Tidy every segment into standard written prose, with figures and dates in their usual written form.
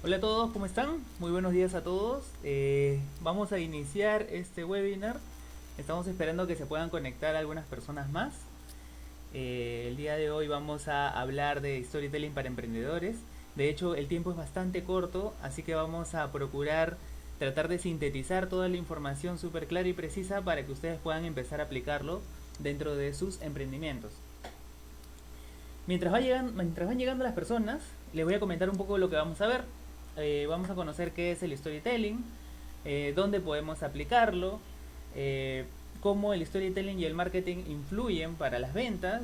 Hola a todos, ¿cómo están? Muy buenos días a todos. Vamos a iniciar este webinar. Estamos esperando que se puedan conectar algunas personas más. El día de hoy vamos a hablar de storytelling para emprendedores. De hecho, el tiempo es bastante corto, así que vamos a procurar tratar de sintetizar toda la información súper clara y precisa para que ustedes puedan empezar a aplicarlo dentro de sus emprendimientos. Mientras van llegando las personas, les voy a comentar un poco lo que vamos a ver. Vamos a conocer qué es el storytelling, dónde podemos aplicarlo, eh, cómo el storytelling y el marketing influyen para las ventas.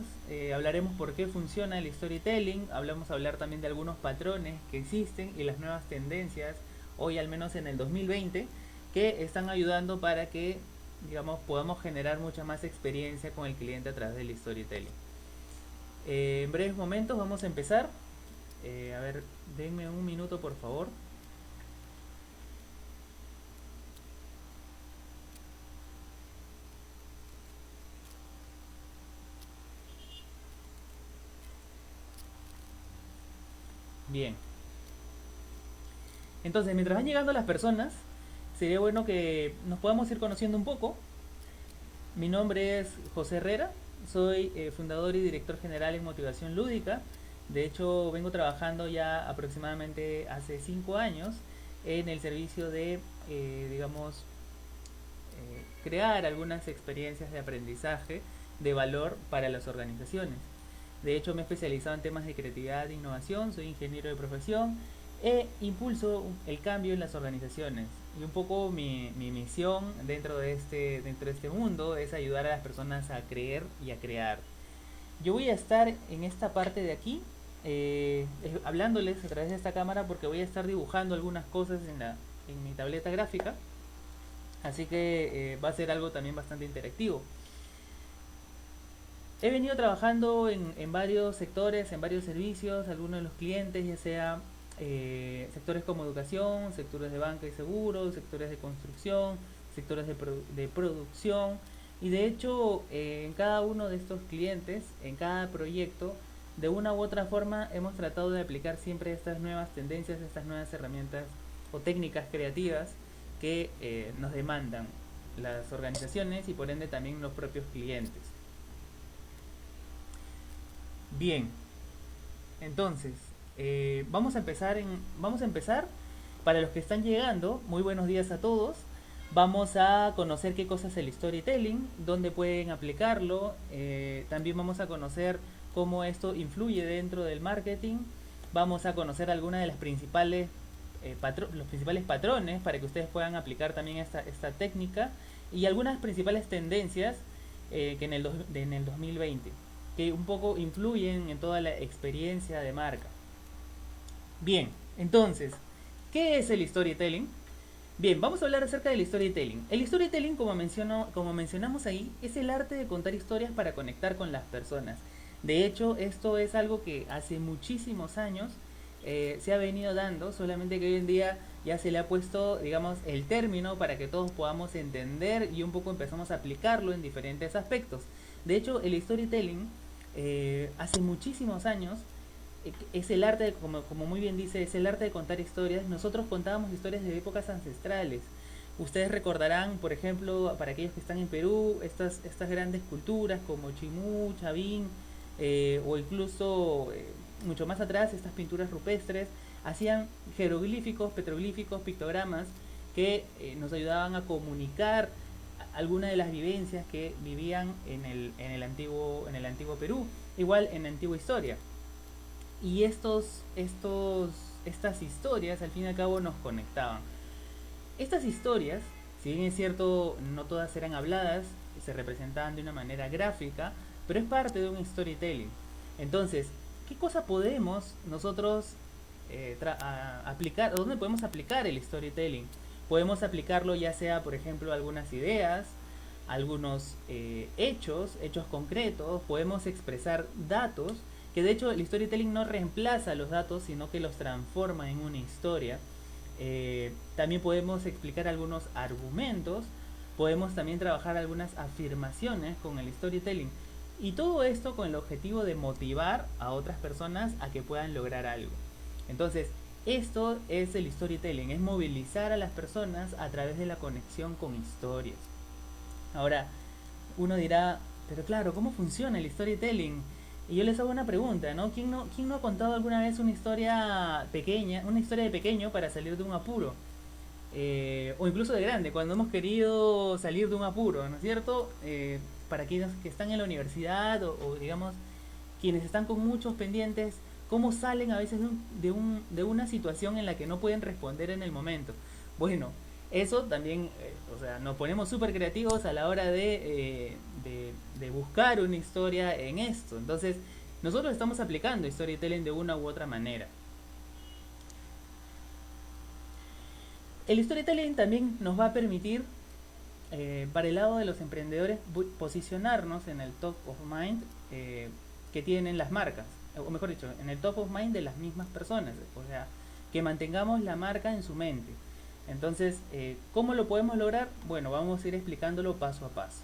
Hablaremos por qué funciona el storytelling. Hablamos a hablar también de algunos patrones que existen y las nuevas tendencias, hoy al menos en el 2020, que están ayudando para que digamos, podamos generar mucha más experiencia con el cliente a través del storytelling. En breves momentos vamos a empezar. A ver, denme un minuto por favor. Bien. Entonces, mientras van llegando las personas, sería bueno que nos podamos ir conociendo un poco. Mi nombre es José Herrera, soy fundador y director general en Motivación Lúdica. De hecho, vengo trabajando ya aproximadamente hace 5 años en el servicio de, digamos, crear algunas experiencias de aprendizaje de valor para las organizaciones. De hecho, me he especializado en temas de creatividad e innovación, soy ingeniero de profesión e impulso el cambio en las organizaciones. Y un poco mi misión dentro de este mundo es ayudar a las personas a creer y a crear. Yo voy a estar en esta parte de aquí, hablándoles a través de esta cámara porque voy a estar dibujando algunas cosas en mi tableta gráfica. Así que va a ser algo también bastante interactivo. He venido trabajando en varios sectores, en varios servicios, algunos de los clientes, ya sea sectores como educación, sectores de banca y seguros, sectores de construcción, sectores de producción. Y de hecho, en cada uno de estos clientes, en cada proyecto, de una u otra forma hemos tratado de aplicar siempre estas nuevas tendencias, estas nuevas herramientas o técnicas creativas que nos demandan las organizaciones y por ende también los propios clientes. Bien, entonces, vamos a empezar. Para los que están llegando, muy buenos días a todos. Vamos a conocer qué cosa es el storytelling, dónde pueden aplicarlo. También vamos a conocer cómo esto influye dentro del marketing. Vamos a conocer algunas de las principales los principales patrones para que ustedes puedan aplicar también esta técnica y algunas principales tendencias que en el 2020 que un poco influyen en toda la experiencia de marca. Bien, entonces, ¿qué es el storytelling? Bien, vamos a hablar acerca del storytelling. El storytelling, como mencionamos ahí, es el arte de contar historias para conectar con las personas. De hecho, esto es algo que hace muchísimos años se ha venido dando, solamente que hoy en día ya se le ha puesto, digamos, el término para que todos podamos entender y un poco empezamos a aplicarlo en diferentes aspectos. De hecho, el storytelling hace muchísimos años es el arte, como muy bien dice, es el arte de contar historias. Nosotros contábamos historias de épocas ancestrales. Ustedes recordarán, por ejemplo, para aquellos que están en Perú, estas grandes culturas como Chimú, Chavín, o incluso mucho más atrás, estas pinturas rupestres, hacían jeroglíficos, petroglíficos, pictogramas que nos ayudaban a comunicar algunas de las vivencias que vivían en el antiguo Perú, igual en la antigua historia. Y estas historias al fin y al cabo nos conectaban. Estas historias, si bien es cierto, no todas eran habladas, se representaban de una manera gráfica, pero es parte de un storytelling. Entonces, ¿qué cosa podemos nosotros aplicar? ¿Dónde podemos aplicar el storytelling? Podemos aplicarlo ya sea, por ejemplo, algunas ideas, algunos hechos concretos, podemos expresar datos, que de hecho el storytelling no reemplaza los datos, sino que los transforma en una historia. También podemos explicar algunos argumentos, podemos también trabajar algunas afirmaciones con el storytelling. Y todo esto con el objetivo de motivar a otras personas a que puedan lograr algo. Entonces, esto es el storytelling, es movilizar a las personas a través de la conexión con historias. Ahora, uno dirá, pero claro, ¿cómo funciona el storytelling? Y yo les hago una pregunta, ¿no? ¿Quién no ha contado alguna vez una historia pequeña, una historia de pequeño para salir de un apuro? O incluso de grande, cuando hemos querido salir de un apuro, ¿no es cierto? Para quienes que están en la universidad o digamos quienes están con muchos pendientes, cómo salen a veces de una situación en la que no pueden responder en el momento. Bueno, eso también, o sea, nos ponemos súper creativos a la hora de buscar una historia en esto. Entonces, nosotros estamos aplicando storytelling de una u otra manera. El storytelling también nos va a permitir, para el lado de los emprendedores, posicionarnos en el top of mind que tienen las marcas, o mejor dicho, en el top of mind de las mismas personas, o sea, que mantengamos la marca en su mente. Entonces, ¿cómo lo podemos lograr? Bueno, vamos a ir explicándolo paso a paso.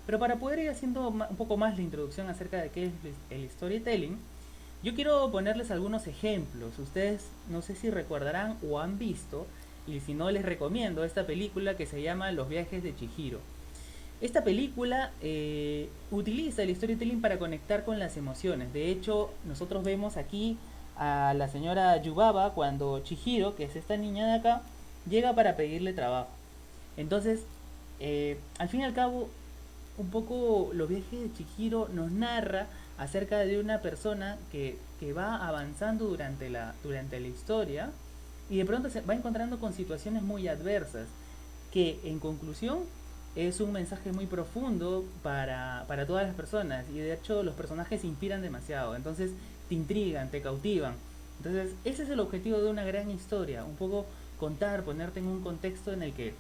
Pero para poder ir haciendo un poco más la introducción acerca de qué es el storytelling, yo quiero ponerles algunos ejemplos. Ustedes no sé si recordarán o han visto, y si no les recomiendo esta película que se llama Los viajes de Chihiro. Esta película utiliza el storytelling para conectar con las emociones. De hecho, nosotros vemos aquí a la señora Yubaba cuando Chihiro, que es esta niña de acá, llega para pedirle trabajo. Entonces, al fin y al cabo, un poco Los viajes de Chihiro nos narra acerca de una persona que va avanzando durante la historia y de pronto se va encontrando con situaciones muy adversas que en conclusión es un mensaje muy profundo para todas las personas y de hecho los personajes se inspiran demasiado, entonces te intrigan, te cautivan. Entonces ese es el objetivo de una gran historia, un poco contar, ponerte en un contexto en el que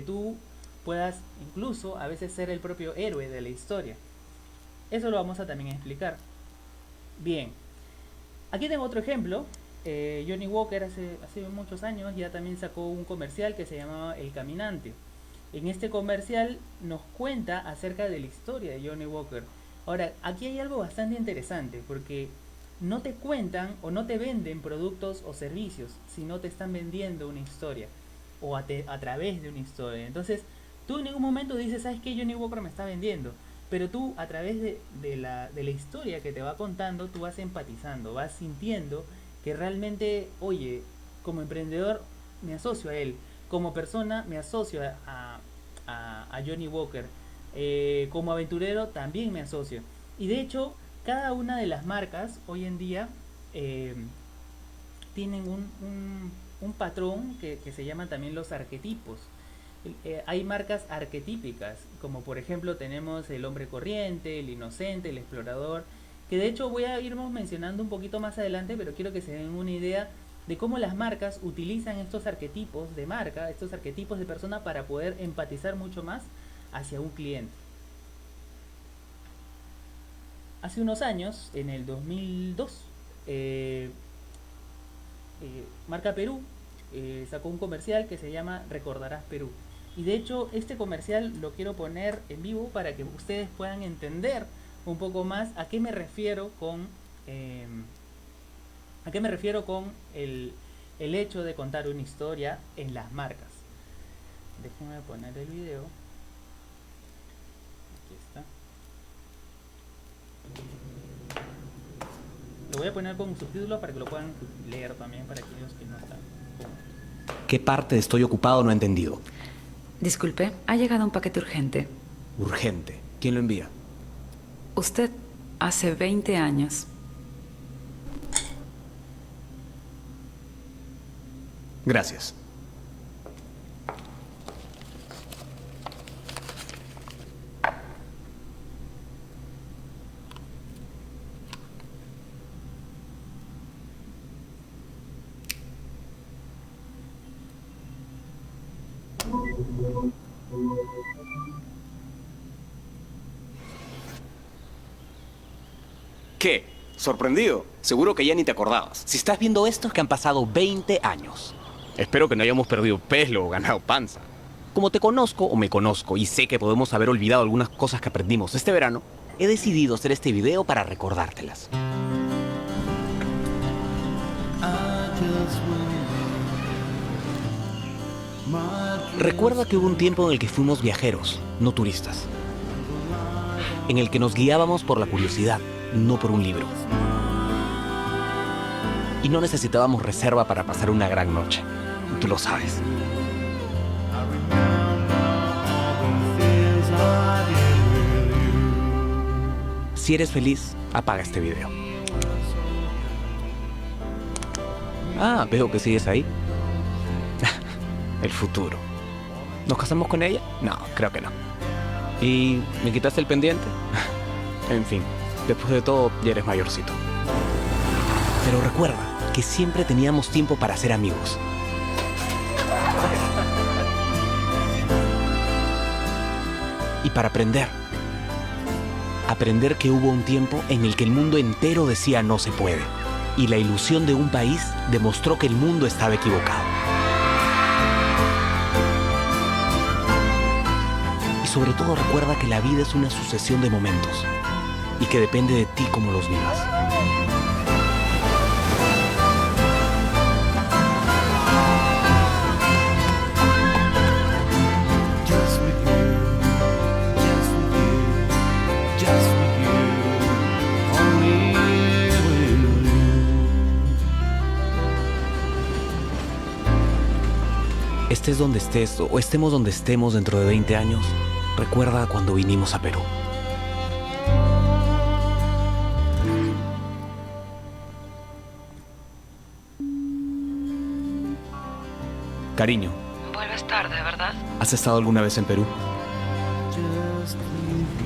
tú puedas incluso a veces ser el propio héroe de la historia. Eso lo vamos a también explicar. Bien, aquí tengo otro ejemplo. Johnny Walker hace muchos años ya también sacó un comercial que se llamaba El Caminante. En este comercial nos cuenta acerca de la historia de Johnny Walker. Ahora, aquí hay algo bastante interesante porque no te cuentan o no te venden productos o servicios, sino te están vendiendo una historia o a través de una historia. Entonces, tú en ningún momento dices, ¿sabes qué? Johnny Walker me está vendiendo. Pero tú a través de la historia que te va contando, tú vas empatizando, vas sintiendo que realmente, oye, como emprendedor me asocio a él, como persona me asocio a Johnny Walker, como aventurero también me asocio. Y de hecho, cada una de las marcas hoy en día tienen un patrón que se llama también los arquetipos. Hay marcas arquetípicas, como por ejemplo tenemos el hombre corriente, el inocente, el explorador, que de hecho voy a irnos mencionando un poquito más adelante, pero quiero que se den una idea de cómo las marcas utilizan estos arquetipos de marca, estos arquetipos de persona para poder empatizar mucho más hacia un cliente. Hace unos años, en el 2002, Marca Perú sacó un comercial que se llama Recordarás Perú. Y de hecho este comercial lo quiero poner en vivo para que ustedes puedan entender un poco más a qué me refiero con el hecho de contar una historia en las marcas. Déjenme poner el video. Aquí está. Lo voy a poner con subtítulos para que lo puedan leer también para aquellos que no están. ¿Qué parte de estoy ocupado no he entendido? Disculpe, ha llegado un paquete urgente. Urgente. ¿Quién lo envía? Usted, hace 20 años. Gracias. ¿Qué? ¿Sorprendido? Seguro que ya ni te acordabas. Si estás viendo esto es que han pasado 20 años. Espero que no hayamos perdido pelo o ganado panza. Como te conozco o me conozco y sé que podemos haber olvidado algunas cosas que aprendimos este verano, he decidido hacer este video para recordártelas. Recuerda que hubo un tiempo en el que fuimos viajeros, no turistas. En el que nos guiábamos por la curiosidad, no por un libro. Y no necesitábamos reserva para pasar una gran noche. Tú lo sabes. Si eres feliz, apaga este video. Ah, veo que sigues ahí. El futuro. ¿Nos casamos con ella? No, creo que no. ¿Y me quitaste el pendiente? En fin, después de todo, ya eres mayorcito. Pero recuerda que siempre teníamos tiempo para ser amigos. Y para aprender. Aprender que hubo un tiempo en el que el mundo entero decía no se puede. Y la ilusión de un país demostró que el mundo estaba equivocado. Y sobre todo recuerda que la vida es una sucesión de momentos. Y que depende de ti cómo los vivas. Estés donde estés o estemos donde estemos dentro de 20 años, recuerda cuando vinimos a Perú. Cariño. Vuelves tarde, ¿verdad? ¿Has estado alguna vez en Perú?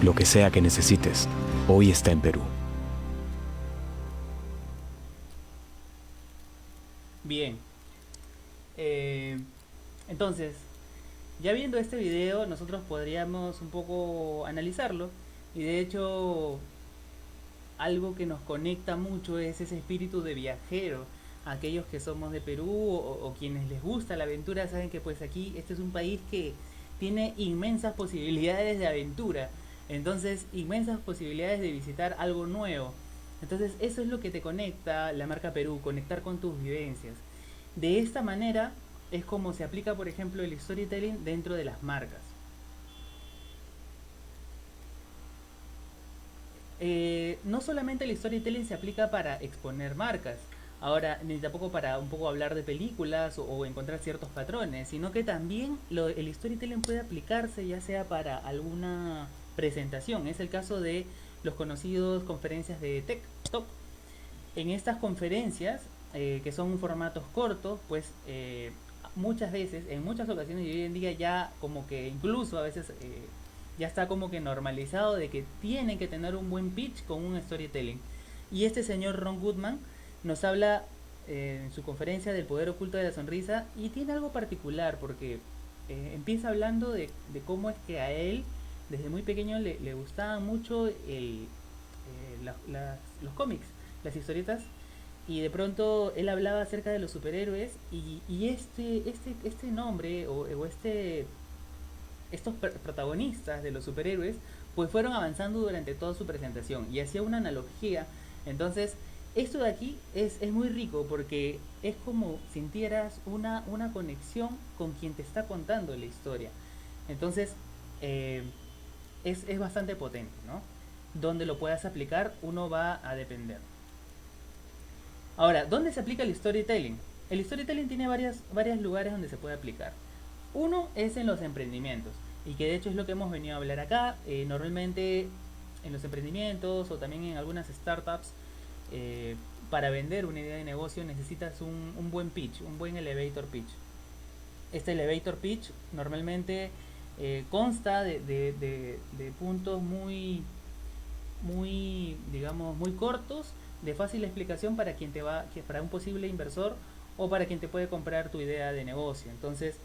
Lo que sea que necesites, hoy está en Perú. Bien. Entonces, ya viendo este video, nosotros podríamos un poco analizarlo. Y de hecho, algo que nos conecta mucho es ese espíritu de viajero. Aquellos que somos de Perú o quienes les gusta la aventura saben que pues aquí este es un país que tiene inmensas posibilidades de aventura. Entonces, inmensas posibilidades de visitar algo nuevo. Entonces, eso es lo que te conecta la marca Perú, conectar con tus vivencias. De esta manera es como se aplica, por ejemplo, el storytelling dentro de las marcas. No solamente el storytelling se aplica para exponer marcas, ahora ni tampoco para un poco hablar de películas o encontrar ciertos patrones, sino que también el storytelling puede aplicarse ya sea para alguna presentación. Es el caso de los conocidos conferencias de Tech Talk. En estas conferencias, que son formatos cortos, pues muchas veces, en muchas ocasiones y hoy en día ya como que incluso a veces ya está como que normalizado de que tienen que tener un buen pitch con un storytelling. Y este señor Ron Goodman nos habla en su conferencia del poder oculto de la sonrisa y tiene algo particular porque empieza hablando de cómo es que a él desde muy pequeño le gustaban mucho los cómics, las historietas, y de pronto él hablaba acerca de los superhéroes y este nombre estos protagonistas de los superhéroes pues fueron avanzando durante toda su presentación y hacía una analogía. Entonces esto de aquí es muy rico porque es como sintieras una conexión con quien te está contando la historia. Entonces es bastante potente, ¿no? Donde lo puedas aplicar uno va a depender. Ahora, ¿dónde se aplica el storytelling? El storytelling tiene varios lugares donde se puede aplicar. Uno es en los emprendimientos, y que de hecho es lo que hemos venido a hablar acá. Normalmente en los emprendimientos o también en algunas startups, para vender una idea de negocio necesitas un buen pitch, un buen elevator pitch. Este elevator pitch normalmente consta de puntos muy digamos, muy cortos, de fácil explicación para para un posible inversor o para quien te puede comprar tu idea de negocio. Entonces,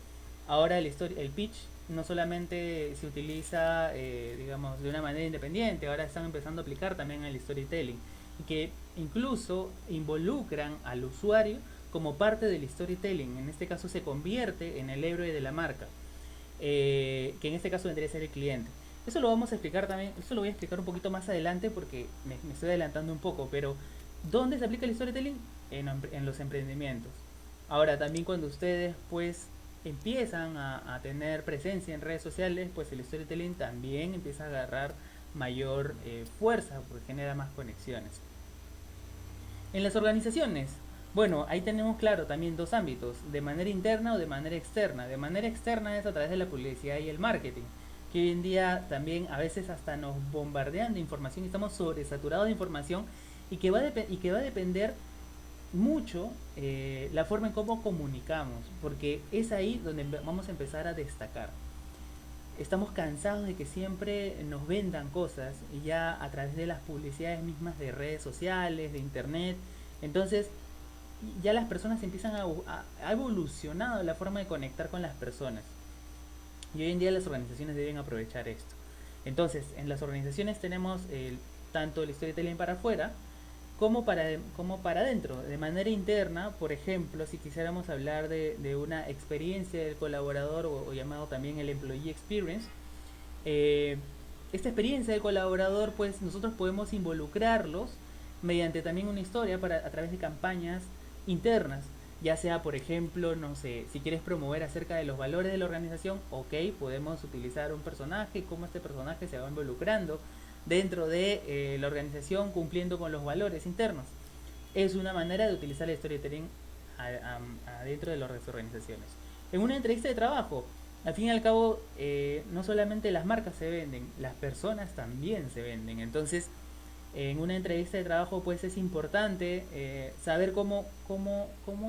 ahora el pitch no solamente se utiliza, digamos, de una manera independiente, ahora están empezando a aplicar también el storytelling, y que incluso involucran al usuario como parte del storytelling. En este caso se convierte en el héroe de la marca, que en este caso vendría a ser el cliente. Eso lo vamos a explicar también, eso lo voy a explicar un poquito más adelante porque me estoy adelantando un poco, pero ¿Dónde se aplica el storytelling? En los emprendimientos. Ahora, también cuando ustedes pues empiezan a tener presencia en redes sociales, pues el storytelling también empieza a agarrar mayor fuerza, porque genera más conexiones. En las organizaciones, bueno, ahí tenemos claro también dos ámbitos, de manera interna o de manera externa. De manera externa es a través de la publicidad y el marketing, que hoy en día también a veces hasta nos bombardean de información, estamos sobresaturados de información y que va a depender mucho la forma en cómo comunicamos, porque es ahí donde vamos a empezar a destacar. Estamos cansados de que siempre nos vendan cosas y ya a través de las publicidades mismas de redes sociales, de internet. Entonces ya las personas empiezan a evolucionado la forma de conectar con las personas. Y hoy en día las organizaciones deben aprovechar esto. Entonces, en las organizaciones tenemos tanto el storytelling para afuera como para adentro. De manera interna, por ejemplo, si quisiéramos hablar de una experiencia del colaborador o llamado también el Employee Experience, esta experiencia del colaborador, pues nosotros podemos involucrarlos mediante también una historia a través de campañas internas, ya sea por ejemplo, no sé, si quieres promover acerca de los valores de la organización, ok, podemos utilizar un personaje, cómo este personaje se va involucrando dentro de la organización cumpliendo con los valores internos. Es una manera de utilizar el storytelling adentro de las organizaciones. En una entrevista de trabajo, al fin y al cabo, no solamente las marcas se venden, las personas también se venden. Entonces, en una entrevista de trabajo pues es importante saber cómo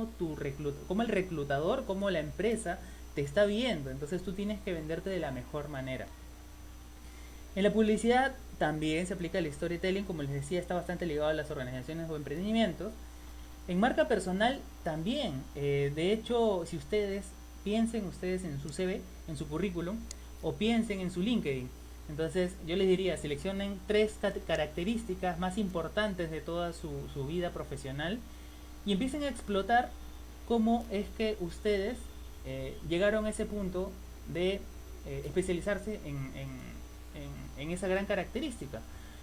el reclutador, cómo la empresa te está viendo. Entonces tú tienes que venderte de la mejor manera. En la publicidad también se aplica el storytelling, como les decía, está bastante ligado a las organizaciones o emprendimientos. En marca personal también, de hecho, si piensen ustedes en su CV, en su currículum, o piensen en su LinkedIn. Entonces yo les diría, seleccionen 3 características más importantes de toda su vida profesional y empiecen a explotar cómo es que ustedes llegaron a ese punto de especializarse en esa gran característica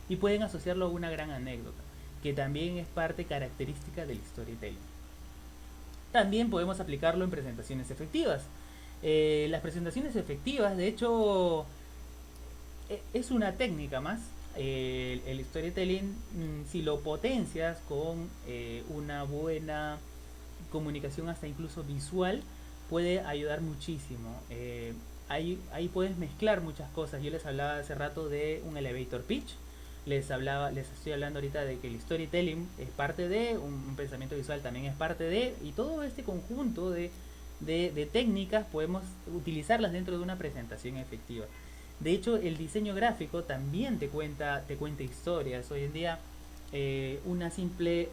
y pueden asociarlo a una gran anécdota, que también es parte característica del storytelling. También podemos aplicarlo en presentaciones efectivas. Las presentaciones efectivas, de hecho, es una técnica más. El storytelling, si lo potencias con una buena comunicación hasta incluso visual, puede ayudar muchísimo. Ahí puedes mezclar muchas cosas. Yo les hablaba hace rato de un elevator pitch. Les estoy hablando ahorita de que el storytelling es parte de, un pensamiento visual también es parte de, y todo este conjunto de técnicas podemos utilizarlas dentro de una presentación efectiva. De hecho, el diseño gráfico también te cuenta historias. Hoy en día una simple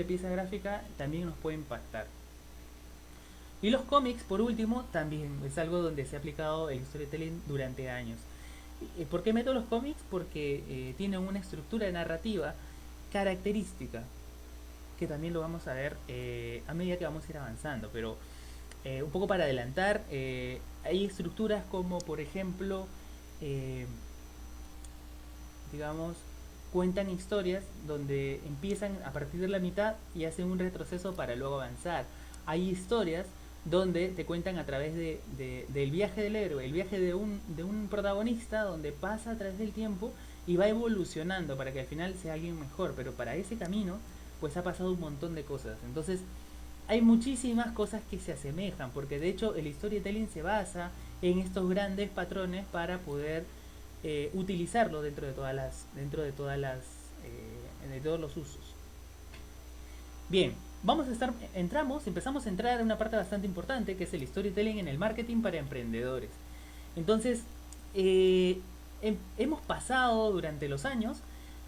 pieza gráfica también nos puede impactar. Y los cómics, por último, también es algo donde se ha aplicado el storytelling durante años. ¿Por qué meto los cómics? Porque tienen una estructura narrativa característica, que también lo vamos a ver a medida que vamos a ir avanzando. Pero un poco para adelantar, hay estructuras como, por ejemplo, digamos, cuentan historias donde empiezan a partir de la mitad y hacen un retroceso para luego avanzar. Hay historias donde te cuentan a través del viaje del héroe, el viaje de un protagonista donde pasa a través del tiempo y va evolucionando para que al final sea alguien mejor, pero para ese camino pues ha pasado un montón de cosas. Entonces hay muchísimas cosas que se asemejan, porque de hecho el storytelling se basa en estos grandes patrones para poder utilizarlo dentro de todos los usos. Bien, empezamos a entrar en una parte bastante importante, que es el storytelling en el marketing para emprendedores. Entonces, hemos pasado durante los años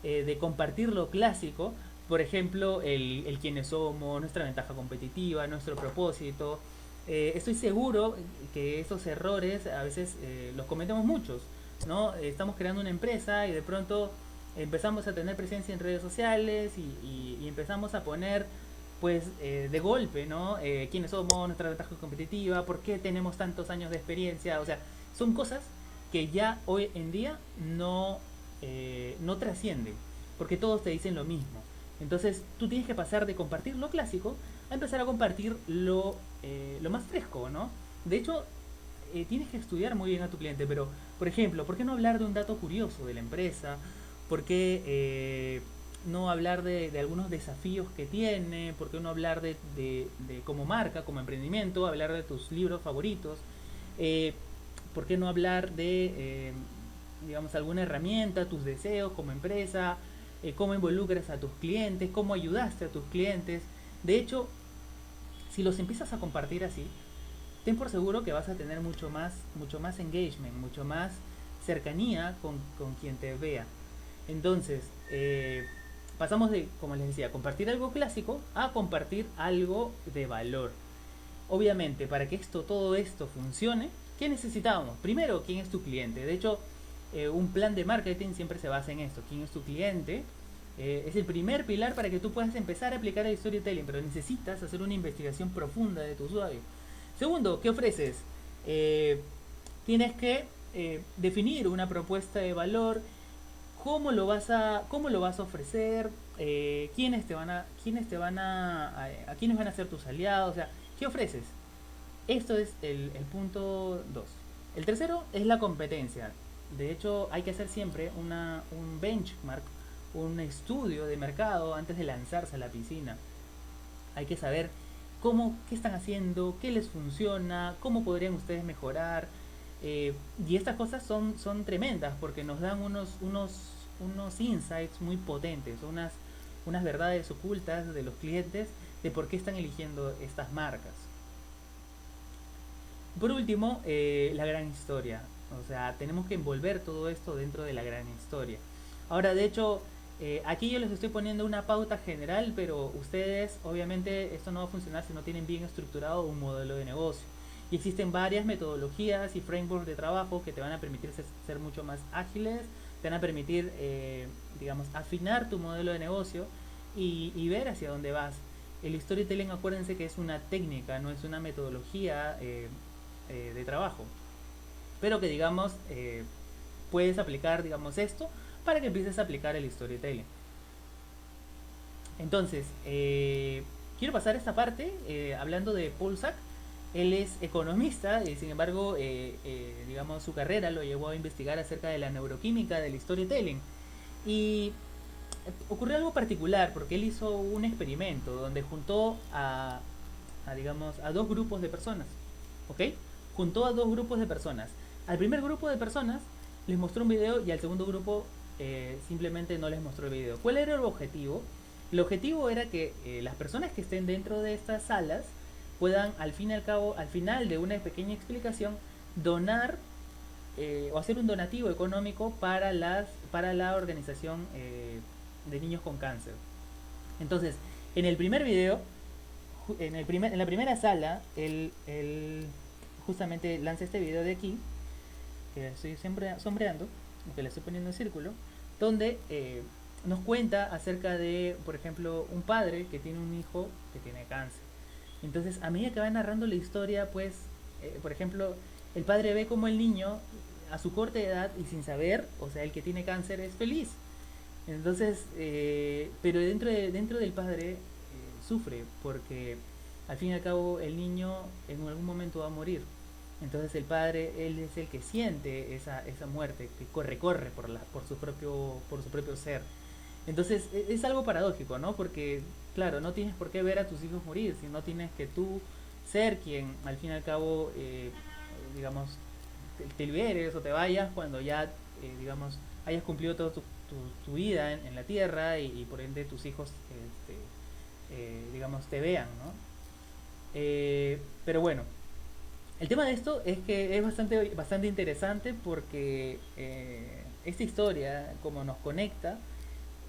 de compartir lo clásico, por ejemplo, el quiénes somos, nuestra ventaja competitiva, nuestro propósito. Estoy seguro que esos errores a veces los cometemos muchos, ¿no? Estamos creando una empresa y de pronto empezamos a tener presencia en redes sociales y empezamos a poner pues de golpe, ¿no? Quiénes somos, nuestra ventaja competitiva, por qué tenemos tantos años de experiencia. O sea, son cosas que ya hoy en día no trascienden, porque todos te dicen lo mismo. Entonces tú tienes que pasar de compartir lo clásico a empezar a compartir lo más fresco, ¿no? De hecho, tienes que estudiar muy bien a tu cliente, pero, por ejemplo, ¿por qué no hablar de un dato curioso de la empresa? ¿Por qué no hablar de algunos desafíos que tiene? ¿Por qué no hablar de como marca, como emprendimiento, hablar de tus libros favoritos? Eh, ¿Por qué no hablar de, digamos, alguna herramienta, tus deseos como empresa? Cómo involucras a tus clientes, cómo ayudaste a tus clientes. De hecho, si los empiezas a compartir así, ten por seguro que vas a tener mucho más engagement, mucho más cercanía con quien te vea. Entonces, pasamos de, como les decía, compartir algo clásico a compartir algo de valor. Obviamente, para que todo esto funcione, ¿qué necesitamos? Primero, ¿quién es tu cliente? De hecho, un plan de marketing siempre se basa en esto. ¿Quién es tu cliente? Es el primer pilar para que tú puedas empezar a aplicar el storytelling, pero necesitas hacer una investigación profunda de tu usuario. Segundo, ¿qué ofreces? Tienes que definir una propuesta de valor. ¿Cómo lo vas a ofrecer? ¿Quiénes van a quiénes van a ser tus aliados? O sea, ¿qué ofreces? Esto es el punto 2. El tercero es la competencia. De hecho, hay que hacer siempre un benchmark, un estudio de mercado antes de lanzarse a la piscina. Hay que saber qué están haciendo, qué les funciona, cómo podrían ustedes mejorar. Y estas cosas son tremendas porque nos dan unos insights muy potentes, unas verdades ocultas de los clientes de por qué están eligiendo estas marcas. Por último, la gran historia. O sea, tenemos que envolver todo esto dentro de la gran historia. Ahora, de hecho, aquí yo les estoy poniendo una pauta general, pero ustedes, obviamente, esto no va a funcionar si no tienen bien estructurado un modelo de negocio. Y existen varias metodologías y frameworks de trabajo que te van a permitir ser mucho más ágiles, te van a permitir, digamos, afinar tu modelo de negocio y ver hacia dónde vas. El storytelling, acuérdense que es una técnica, no es una metodología de trabajo. Pero que, digamos, puedes aplicar, digamos, esto para que empieces a aplicar el storytelling. Entonces, quiero pasar esta parte hablando de Paul Sack. Él es economista y sin embargo, digamos, su carrera lo llevó a investigar acerca de la neuroquímica del storytelling. Y ocurrió algo particular porque él hizo un experimento donde juntó digamos, a dos grupos de personas. ¿Ok? Juntó a dos grupos de personas. Al primer grupo de personas les mostró un video y al segundo grupo simplemente no les mostró el video. ¿Cuál era el objetivo? El objetivo era que las personas que estén dentro de estas salas puedan, al final de una pequeña explicación, donar o hacer un donativo económico para la organización de niños con cáncer. Entonces, en el primer video, en la primera sala, él justamente lanza este video de aquí, que estoy sombreando, que le estoy poniendo en círculo, donde nos cuenta acerca de, por ejemplo, un padre que tiene un hijo que tiene cáncer. Entonces, a medida que va narrando la historia, pues, por ejemplo, el padre ve como el niño, a su corta edad y sin saber, o sea, el que tiene cáncer es feliz. Entonces, pero dentro del padre sufre, porque al fin y al cabo el niño en algún momento va a morir. Entonces el padre, él es el que siente esa muerte, que corre por su propio ser. Entonces es algo paradójico, ¿no? Porque, claro, no tienes por qué ver a tus hijos morir, sino tienes que tú ser quien, al fin y al cabo, digamos, te liberes o te vayas cuando ya, digamos, hayas cumplido toda tu vida en la tierra y por ende tus hijos, digamos, te vean, ¿no? Pero bueno, el tema de esto es que es bastante interesante porque esta historia, como nos conecta,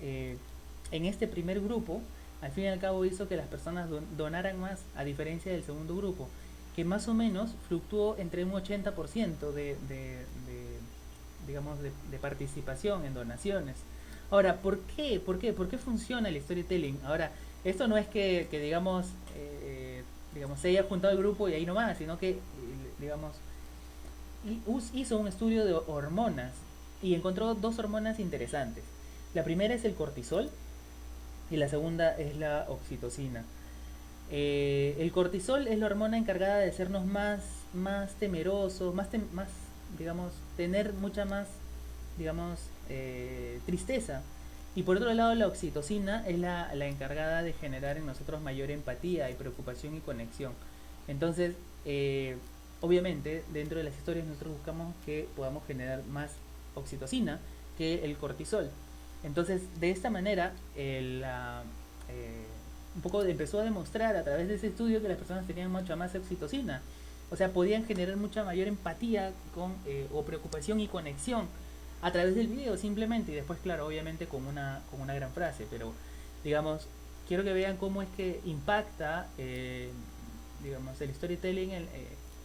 en este primer grupo, al fin y al cabo hizo que las personas donaran más, a diferencia del segundo grupo, que más o menos fluctuó entre un 80% digamos, de participación en donaciones. Ahora, ¿por qué? ¿Por qué funciona el storytelling? Ahora, esto no es que digamos, se haya juntado el grupo y ahí nomás, sino que, digamos, hizo un estudio de hormonas y encontró dos hormonas interesantes. La primera es el cortisol y la segunda es la oxitocina. El cortisol es la hormona encargada de hacernos más temerosos, más, digamos, tener mucha más, digamos, tristeza. Y por otro lado, la oxitocina es la encargada de generar en nosotros mayor empatía y preocupación y conexión. Entonces, obviamente, dentro de las historias nosotros buscamos que podamos generar más oxitocina que el cortisol. Entonces, de esta manera, un poco empezó a demostrar a través de ese estudio que las personas tenían mucha más oxitocina. O sea, podían generar mucha mayor empatía o preocupación y conexión a través del video simplemente. Y después, claro, obviamente con una gran frase. Pero, digamos, quiero que vean cómo es que impacta, digamos, el storytelling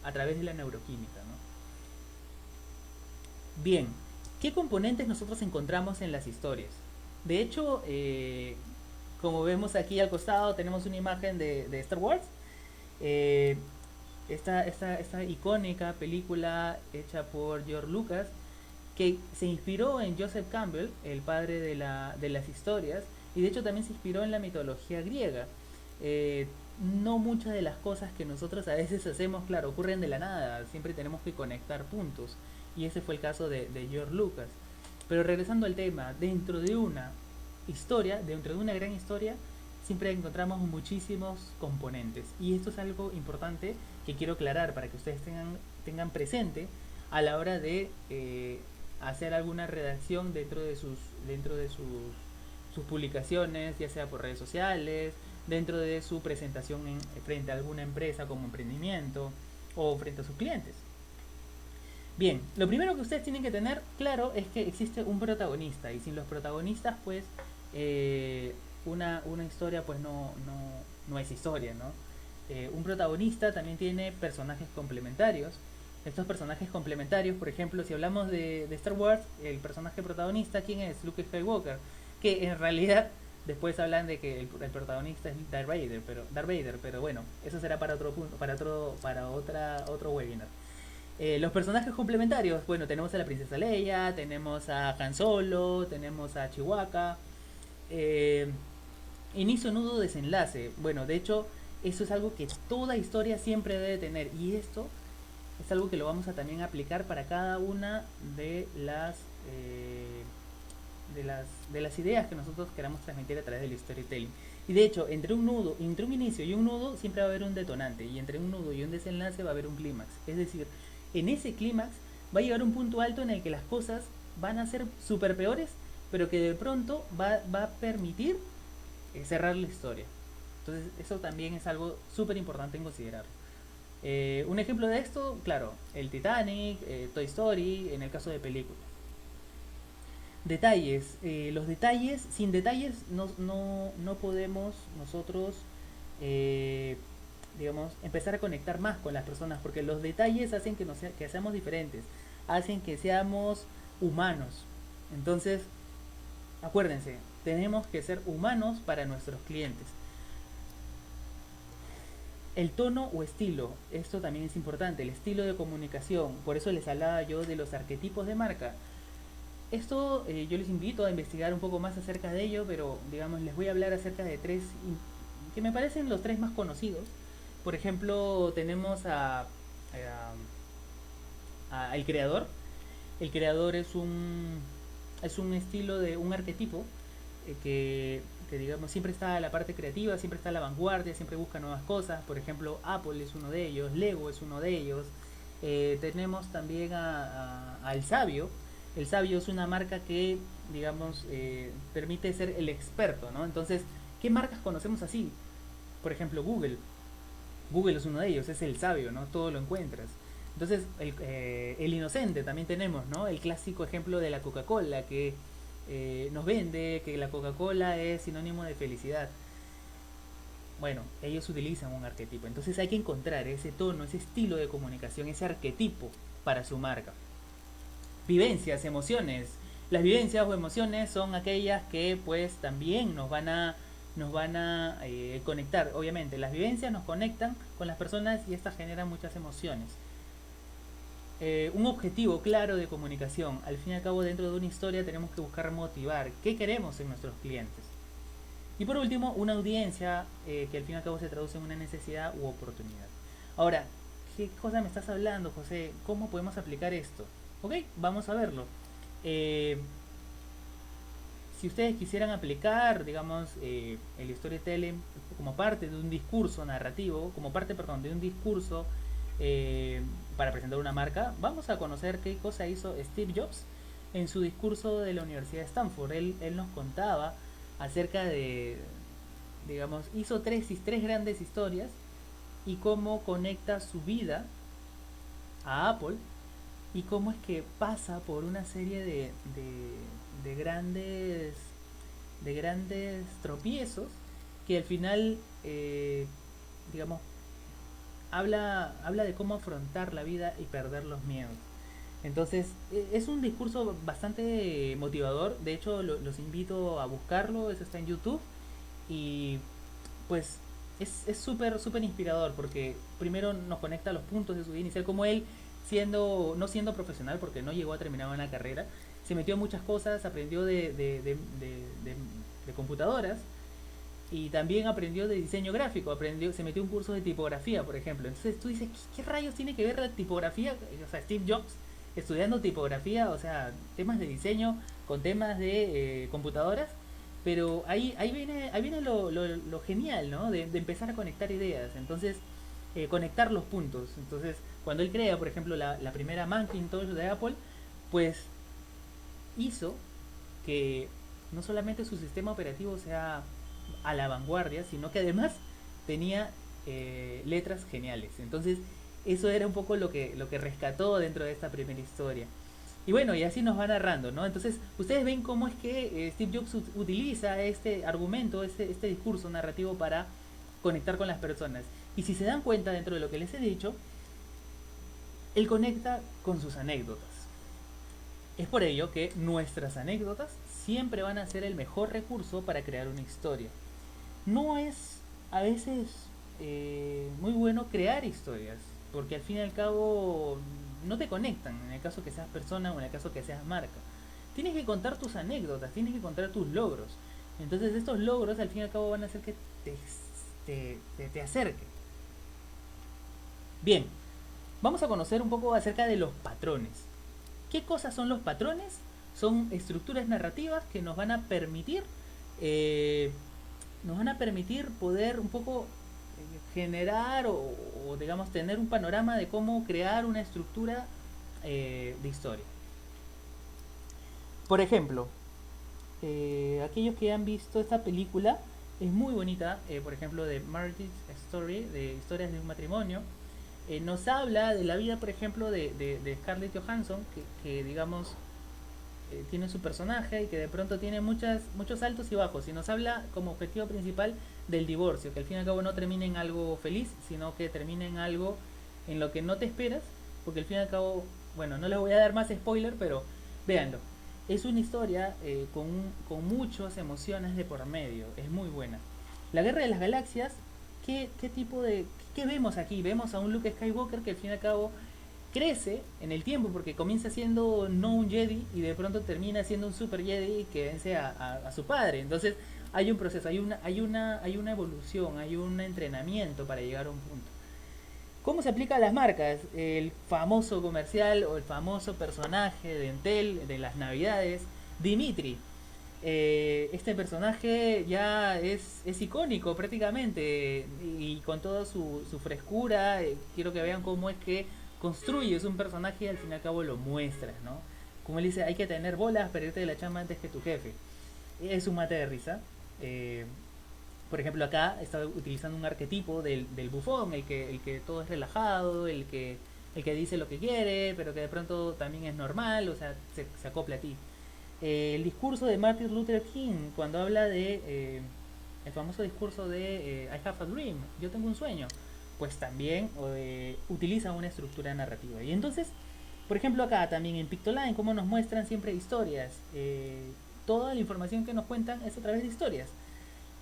a través de la neuroquímica, ¿no? Bien, ¿qué componentes nosotros encontramos en las historias? De hecho, como vemos aquí al costado, tenemos una imagen de Star Wars. Esta icónica película hecha por George Lucas, que se inspiró en Joseph Campbell, el padre de las historias, y de hecho también se inspiró en la mitología griega. No muchas de las cosas que nosotros a veces hacemos, claro, ocurren de la nada, siempre tenemos que conectar puntos, y ese fue el caso de George Lucas. Pero regresando al tema, dentro de una gran historia, siempre encontramos muchísimos componentes, y esto es algo importante que quiero aclarar para que ustedes tengan presente a la hora de hacer alguna redacción dentro de sus publicaciones, ya sea por redes sociales, dentro de su presentación frente a alguna empresa como emprendimiento o frente a sus clientes. Bien, lo primero que ustedes tienen que tener claro es que existe un protagonista, y sin los protagonistas pues una historia pues no es historia, ¿no? Un protagonista también tiene personajes complementarios. Estos personajes complementarios, por ejemplo, si hablamos de Star Wars, el personaje protagonista, ¿quién es? Luke Skywalker, que en realidad después hablan de que el protagonista es Darth Vader, pero bueno, eso será para otro punto, otro webinar. Los personajes complementarios, bueno, tenemos a la princesa Leia, tenemos a Han Solo, tenemos a Chewbacca. Inicio, nudo, desenlace. Bueno, de hecho, eso es algo que toda historia siempre debe tener, y esto es algo que lo vamos a también aplicar para cada una de las ideas que nosotros queramos transmitir a través del storytelling. Y de hecho, entre un inicio y un nudo siempre va a haber un detonante, y entre un nudo y un desenlace va a haber un clímax. Es decir, en ese clímax va a llegar un punto alto en el que las cosas van a ser súper peores, pero que de pronto va a permitir cerrar la historia. Entonces eso también es algo súper importante en considerar. Un ejemplo de esto, claro, el Titanic, Toy Story, en el caso de películas. Detalles. Los detalles, sin detalles no podemos nosotros, digamos, empezar a conectar más con las personas, porque los detalles hacen que seamos diferentes, hacen que seamos humanos. Entonces, acuérdense, tenemos que ser humanos para nuestros clientes. El tono o estilo, esto también es importante, el estilo de comunicación. Por eso les hablaba yo de los arquetipos de marca. Esto yo les invito a investigar un poco más acerca de ello, pero digamos les voy a hablar acerca de tres que me parecen los tres más conocidos. Por ejemplo, tenemos el creador. El creador es un estilo de un arquetipo que digamos siempre está a la parte creativa, siempre está a la vanguardia, siempre busca nuevas cosas. Por ejemplo, Apple es uno de ellos, Lego es uno de ellos. Tenemos también al sabio. El sabio es una marca que, digamos, permite ser el experto, ¿no? Entonces, ¿qué marcas conocemos así? Por ejemplo, Google. Google es uno de ellos, es el sabio, ¿no? Todo lo encuentras. Entonces, el inocente también tenemos, ¿no? El clásico ejemplo de la Coca-Cola, que nos vende que la Coca-Cola es sinónimo de felicidad. Bueno, ellos utilizan un arquetipo. Entonces hay que encontrar ese tono, ese estilo de comunicación, ese arquetipo para su marca. Vivencias, emociones. Las vivencias o emociones son aquellas que pues también nos van a conectar. Obviamente las vivencias nos conectan con las personas y estas generan muchas emociones. Un objetivo claro de comunicación. Al fin y al cabo, dentro de una historia tenemos que buscar motivar qué queremos en nuestros clientes. Y por último, una audiencia que al fin y al cabo se traduce en una necesidad u oportunidad. Ahora, ¿qué cosa me estás hablando, José? ¿Cómo podemos aplicar esto? Ok, vamos a verlo. Eh, si ustedes quisieran aplicar, digamos, el storytelling como parte de un discurso narrativo, como parte, perdón, de un discurso para presentar una marca, vamos a conocer qué cosa hizo Steve Jobs en su discurso de la Universidad de Stanford. Él nos contaba acerca de, digamos, hizo tres grandes historias y cómo conecta su vida a Apple y cómo es que pasa por una serie de grandes tropiezos que al final digamos habla de cómo afrontar la vida y perder los miedos. Entonces es un discurso bastante motivador. De hecho los invito a buscarlo, eso está en YouTube. Y pues es súper súper inspirador porque primero nos conecta a los puntos de su vida inicial, como él no siendo profesional porque no llegó a terminar una carrera, se metió en muchas cosas, aprendió de computadoras y también aprendió de diseño gráfico, se metió en un curso de tipografía, por ejemplo. Entonces tú dices, ¿qué rayos tiene que ver la tipografía? O sea, Steve Jobs estudiando tipografía, o sea, temas de diseño con temas de computadoras. Pero ahí viene lo genial, ¿no? De empezar a conectar ideas. Entonces, conectar los puntos. Entonces, cuando él crea, por ejemplo, la primera Macintosh de Apple, pues hizo que no solamente su sistema operativo sea a la vanguardia, sino que además tenía letras geniales. Entonces, eso era un poco lo que rescató dentro de esta primera historia. Y bueno, y así nos va narrando, ¿no? Entonces, ustedes ven cómo es que Steve Jobs utiliza este argumento, este discurso narrativo para conectar con las personas. Y si se dan cuenta dentro de lo que les he dicho, él conecta con sus anécdotas. Es por ello que nuestras anécdotas siempre van a ser el mejor recurso para crear una historia. No es a veces muy bueno crear historias, porque al fin y al cabo no te conectan, en el caso que seas persona o en el caso que seas marca. Tienes que contar tus anécdotas, tienes que contar tus logros. Entonces estos logros al fin y al cabo van a hacer que te acerque. Bien, vamos a conocer un poco acerca de los patrones. ¿Qué cosas son los patrones? Son estructuras narrativas que nos van a permitir poder un poco generar o digamos tener un panorama de cómo crear una estructura de historia. Por ejemplo, aquellos que han visto esta película es muy bonita, por ejemplo de Marriage Story, de historias de un matrimonio. Nos habla de la vida, por ejemplo, de Scarlett Johansson, que digamos tiene su personaje y que de pronto tiene muchos altos y bajos, y nos habla como objetivo principal del divorcio, que al fin y al cabo no termina en algo feliz, sino que termina en algo en lo que no te esperas, porque al fin y al cabo, bueno, no les voy a dar más spoiler, pero véanlo. Es una historia con muchas emociones de por medio, es muy buena. La Guerra de las Galaxias, ¿qué vemos aquí? Vemos a un Luke Skywalker que al fin y al cabo crece en el tiempo porque comienza siendo no un Jedi y de pronto termina siendo un Super Jedi que vence a su padre. Entonces hay un proceso, hay una evolución, hay un entrenamiento para llegar a un punto. ¿Cómo se aplica a las marcas? El famoso comercial o el famoso personaje de Entel de las Navidades, Dimitri. Este personaje ya es icónico prácticamente y con toda su frescura. Quiero que vean cómo es que construyes un personaje y al fin y al cabo lo muestras, ¿no? Como él dice, hay que tener bolas para irte de la chamba antes que tu jefe. Es un mate de risa. Por ejemplo, acá está utilizando un arquetipo del bufón, el que todo es relajado, el que dice lo que quiere, pero que de pronto también es normal, o sea, se acopla a ti. El discurso de Martin Luther King, cuando habla de el famoso discurso de I have a dream, yo tengo un sueño, pues también utiliza una estructura narrativa. Y entonces, por ejemplo acá también en Pictoline, como nos muestran siempre historias, toda la información que nos cuentan es a través de historias.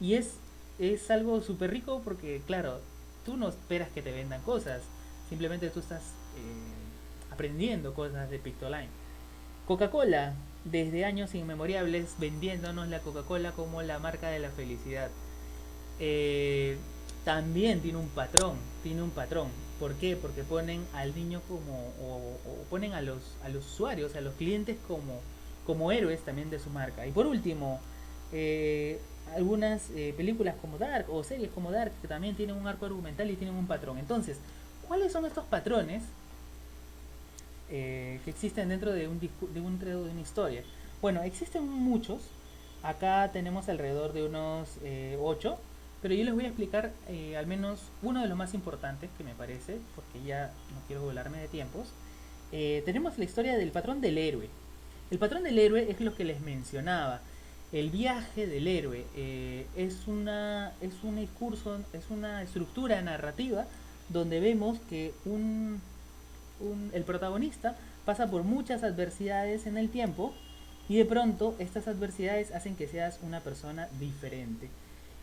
Y es algo súper rico porque, claro, tú no esperas que te vendan cosas, simplemente tú estás aprendiendo cosas de Pictoline. Coca-Cola, desde años inmemorables vendiéndonos la Coca-Cola como la marca de la felicidad. Eh, También tiene un patrón. ¿Por qué? Porque ponen al niño o ponen a los usuarios, a los clientes como héroes también de su marca. Y por último, eh, algunas películas como Dark o series como Dark que también tienen un arco argumental y tienen un patrón. Entonces, ¿cuáles son estos patrones que existen dentro de una historia? Bueno, existen muchos. Acá tenemos alrededor de unos 8, pero yo les voy a explicar al menos uno de los más importantes que me parece, porque ya no quiero volarme de tiempos. Tenemos la historia del patrón del héroe. El patrón del héroe es lo que les mencionaba. El viaje del héroe es un discurso, es una estructura narrativa donde vemos que el protagonista pasa por muchas adversidades en el tiempo y de pronto estas adversidades hacen que seas una persona diferente.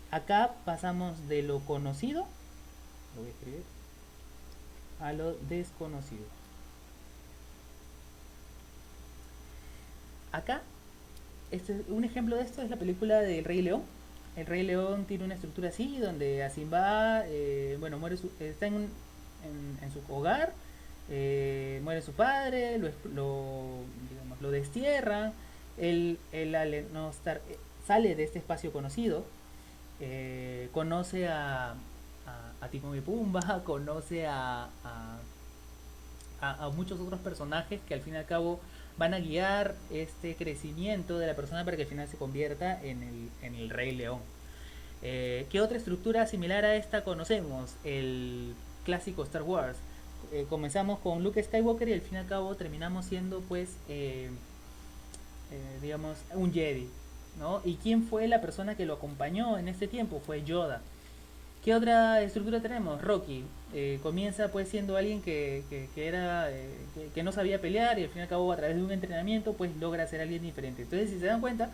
Acá pasamos de lo conocido, lo voy a escribir, a lo desconocido. Acá, un ejemplo de esto es la película del Rey León. El Rey León tiene una estructura así, donde a Simba, bueno, está en su hogar, muere su padre, digamos, lo destierran, él al no estar, sale de este espacio conocido, conoce a Timón y Pumba, conoce a muchos otros personajes que al fin y al cabo van a guiar este crecimiento de la persona para que al final se convierta en el Rey León. ¿Qué otra estructura similar a esta conocemos? El clásico Star Wars. Comenzamos con Luke Skywalker y al fin y al cabo terminamos siendo pues digamos un Jedi, ¿no? ¿Y quién fue la persona que lo acompañó en este tiempo? Fue Yoda. ¿Qué otra estructura tenemos? Rocky. Comienza pues siendo alguien que no sabía pelear y al fin y al cabo a través de un entrenamiento pues logra ser alguien diferente. Entonces si se dan cuenta,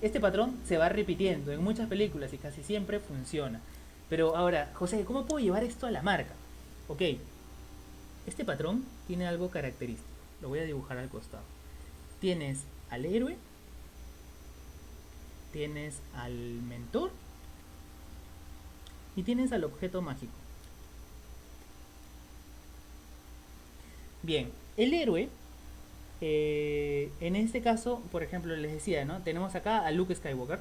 este patrón se va repitiendo en muchas películas y casi siempre funciona. Pero ahora, José, ¿cómo puedo llevar esto a la marca? Ok, este patrón tiene algo característico. Lo voy a dibujar al costado. Tienes al héroe, tienes al mentor y tienes al objeto mágico. Bien, el héroe, en este caso, por ejemplo, les decía, ¿no? Tenemos acá a Luke Skywalker.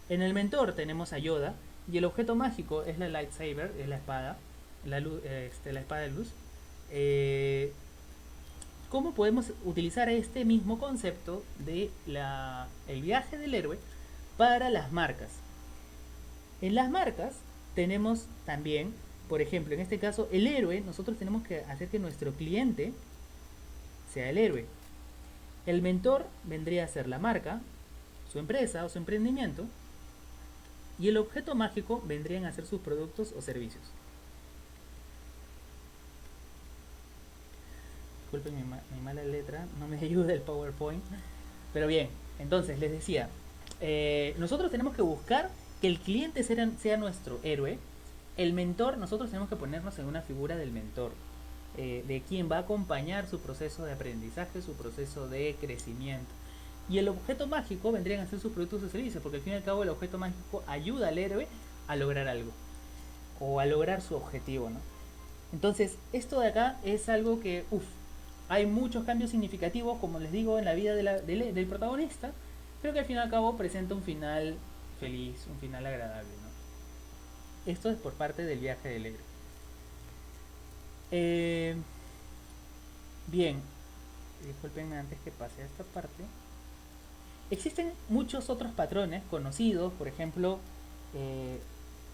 En el mentor tenemos a Yoda. Y el objeto mágico es la lightsaber, es la espada, la espada de luz. ¿Cómo podemos utilizar este mismo concepto de el viaje del héroe para las marcas? En las marcas tenemos también, por ejemplo, en este caso, el héroe, nosotros tenemos que hacer que nuestro cliente sea el héroe. El mentor vendría a ser la marca, su empresa o su emprendimiento, y el objeto mágico vendrían a ser sus productos o servicios. Disculpen mi mala letra, no me ayuda el PowerPoint. Pero bien, entonces les decía, nosotros tenemos que buscar que el cliente sea nuestro héroe. El mentor, nosotros tenemos que ponernos en una figura del mentor, de quien va a acompañar su proceso de aprendizaje, su proceso de crecimiento. Y el objeto mágico vendrían a ser sus productos o servicios, porque al fin y al cabo el objeto mágico ayuda al héroe a lograr algo, o a lograr su objetivo, ¿no? Entonces, esto de acá es algo que, hay muchos cambios significativos, como les digo, en la vida del protagonista, pero que al fin y al cabo presenta un final feliz, un final agradable, ¿no? Esto es por parte del viaje del héroe. Bien, disculpenme antes que pase a esta parte. Existen muchos otros patrones conocidos, por ejemplo,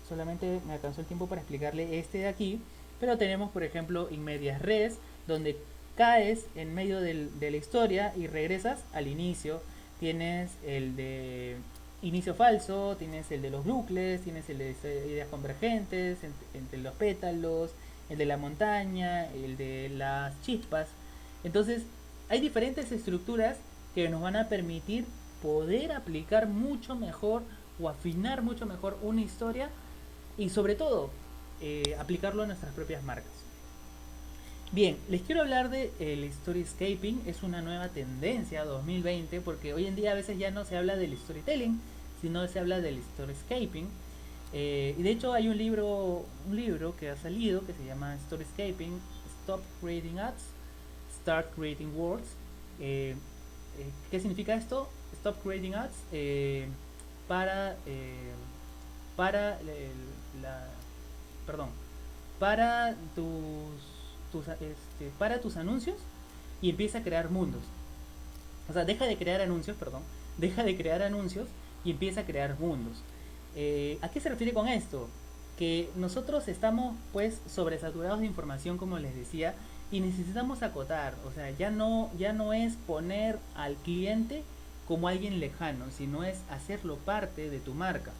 solamente me alcanzó el tiempo para explicarle este de aquí, pero tenemos, por ejemplo, in medias res, donde caes en medio de la historia y regresas al inicio. Tienes el de inicio falso, tienes el de los bucles, tienes el de ideas convergentes, entre los pétalos, el de la montaña, el de las chispas. Entonces, hay diferentes estructuras que nos van a permitir poder aplicar mucho mejor o afinar mucho mejor una historia y sobre todo aplicarlo a nuestras propias marcas. Bien, les quiero hablar de el storyscaping. Es una nueva tendencia 2020 porque hoy en día a veces ya no se habla del storytelling, sino se habla del storyscaping. Y de hecho hay un libro que ha salido que se llama Storyscaping, Stop Creating Ads, Start Creating Words. ¿Qué significa esto? Stop Creating Ads para, eh, para la, perdón, para para tus anuncios y empieza a crear mundos. O sea, deja de crear anuncios, perdón, deja de crear anuncios y empieza a crear mundos. ¿A qué se refiere con esto? Que nosotros estamos pues sobresaturados de información, como les decía, y necesitamos acotar. O sea, ya no es poner al cliente como alguien lejano, sino es hacerlo parte de tu marca.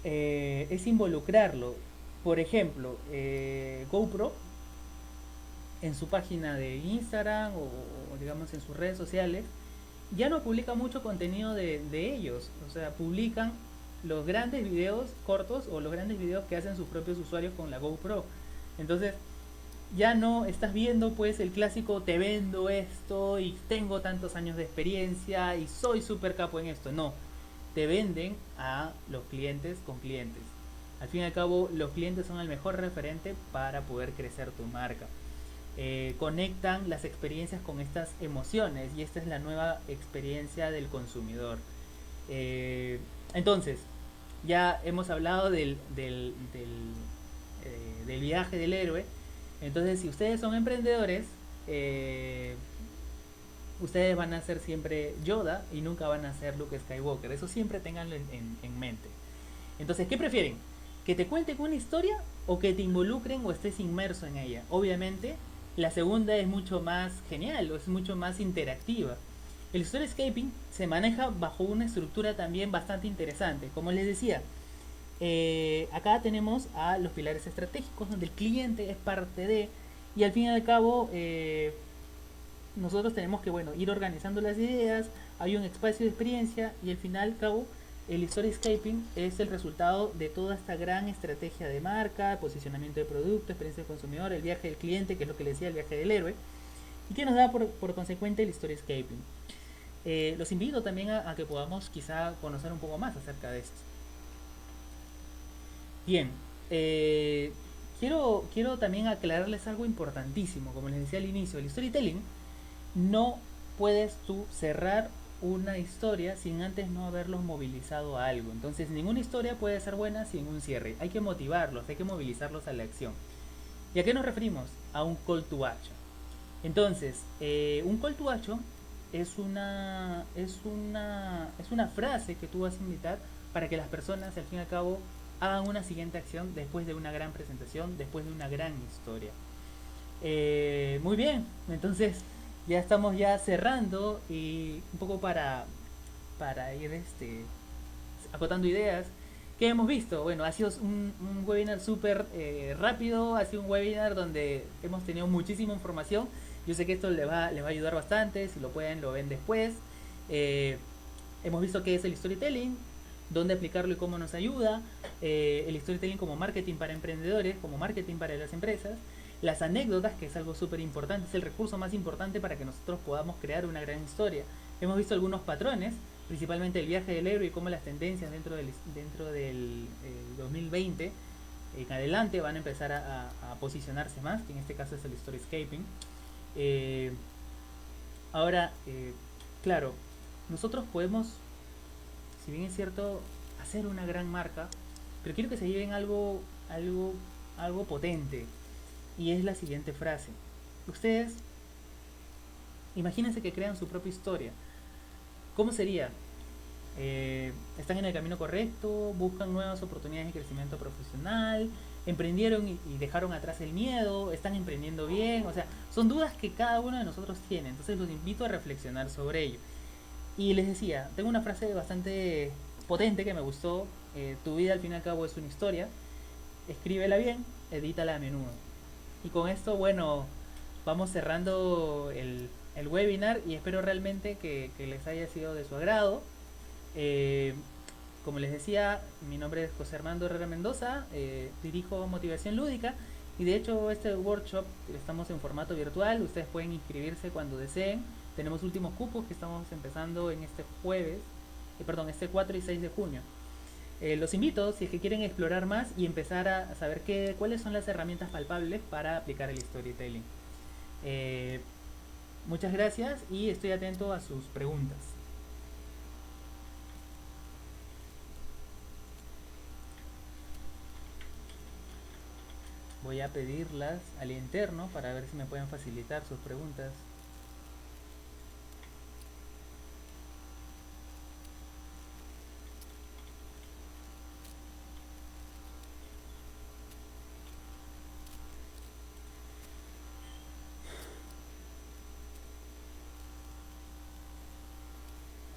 Es involucrarlo. Por ejemplo, GoPro en su página de Instagram o digamos en sus redes sociales ya no publica mucho contenido de ellos. O sea, publican los grandes videos cortos o los grandes videos que hacen sus propios usuarios con la GoPro. Entonces, ya no estás viendo pues el clásico te vendo esto y tengo tantos años de experiencia y soy súper capo en esto. No, te venden a los clientes con clientes. Al fin y al cabo, los clientes son el mejor referente para poder crecer tu marca. Conectan las experiencias con estas emociones y esta es la nueva experiencia del consumidor. Entonces, ya hemos hablado del viaje del héroe. Entonces, si ustedes son emprendedores, ustedes van a ser siempre Yoda y nunca van a ser Luke Skywalker. Eso siempre tenganlo en mente. Entonces, ¿qué prefieren? ¿Que te cuenten una historia o que te involucren o estés inmerso en ella? Obviamente, la segunda es mucho más genial o es mucho más interactiva. El storyscaping se maneja bajo una estructura también bastante interesante. Como les decía, acá tenemos a los pilares estratégicos donde el cliente es parte de, y al fin y al cabo nosotros tenemos que ir organizando las ideas, hay un espacio de experiencia y al final al cabo el storyscaping es el resultado de toda esta gran estrategia de marca, posicionamiento de producto, experiencia del consumidor, el viaje del cliente, que es lo que le decía, el viaje del héroe, y que nos da por consecuente el storyscaping. Los invito también a que podamos quizá conocer un poco más acerca de esto. Bien, quiero también aclararles algo importantísimo. Como les decía al inicio, el storytelling no puedes tú cerrar una historia sin antes no haberlos movilizado a algo. Entonces ninguna historia puede ser buena sin un cierre. Hay que motivarlos, hay que movilizarlos a la acción. ¿Y a qué nos referimos? A un call to action. Entonces, un call to action es una frase que tú vas a invitar para que las personas al fin y al cabo hagan una siguiente acción después de una gran presentación, después de una gran historia. Muy bien, entonces ya estamos ya cerrando y un poco para ir acotando ideas. ¿Qué hemos visto? Bueno, ha sido un webinar súper rápido, ha sido un webinar donde hemos tenido muchísima información. Yo sé que esto les va a ayudar bastante, si lo ven después. Hemos visto qué es el storytelling, dónde aplicarlo y cómo nos ayuda, el storytelling como marketing para emprendedores, como marketing para las empresas, las anécdotas, que es algo súper importante, es el recurso más importante para que nosotros podamos crear una gran historia. Hemos visto algunos patrones, principalmente el viaje del héroe y cómo las tendencias dentro del 2020 en adelante van a empezar a posicionarse más, que en este caso es el storyscaping. Ahora, claro, nosotros podemos, si bien es cierto, hacer una gran marca, pero quiero que se lleven algo potente, y es la siguiente frase. Ustedes imagínense que crean su propia historia. ¿Cómo sería? Están en el camino correcto, buscan nuevas oportunidades de crecimiento profesional, emprendieron y dejaron atrás el miedo, están emprendiendo bien. O sea, son dudas que cada uno de nosotros tiene. Entonces los invito a reflexionar sobre ello. Y les decía, tengo una frase bastante potente que me gustó. Tu vida al fin y al cabo es una historia. Escríbela bien, edítala a menudo. Y con esto, bueno, vamos cerrando el webinar y espero realmente que les haya sido de su agrado. Como les decía, mi nombre es José Armando Herrera Mendoza, dirijo Motivación Lúdica Y de hecho este workshop estamos en formato virtual, ustedes pueden inscribirse cuando deseen. Tenemos últimos cupos que estamos empezando en este jueves, este 4 y 6 de junio. Los invito, si es que quieren explorar más y empezar a saber cuáles son las herramientas palpables para aplicar el storytelling. Muchas gracias y estoy atento a sus preguntas. Voy a pedirlas al interno para ver si me pueden facilitar sus preguntas.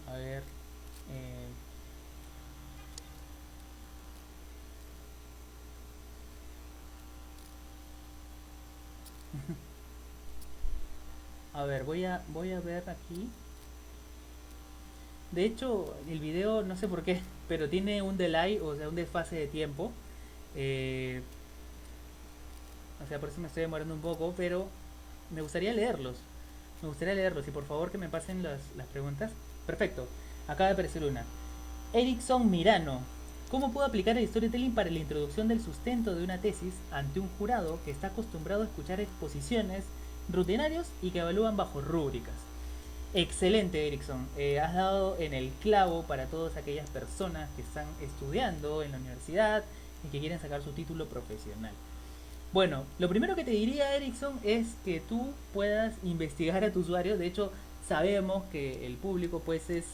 A ver. A ver, voy a ver aquí. De hecho, el video, no sé por qué, pero tiene un delay, o sea, un desfase de tiempo. O sea, por eso me estoy demorando un poco, pero me gustaría leerlos. Me gustaría leerlos y por favor que me pasen las preguntas. Perfecto, acaba de aparecer una. Erickson Mirano. ¿Cómo puedo aplicar el storytelling para la introducción del sustento de una tesis ante un jurado que está acostumbrado a escuchar exposiciones rutinarios y que evalúan bajo rúbricas? Excelente, Erickson. Has dado en el clavo para todas aquellas personas que están estudiando en la universidad y que quieren sacar su título profesional. Bueno, lo primero que te diría, Erickson, es que tú puedas investigar a tu usuario. De hecho, sabemos que el público pues es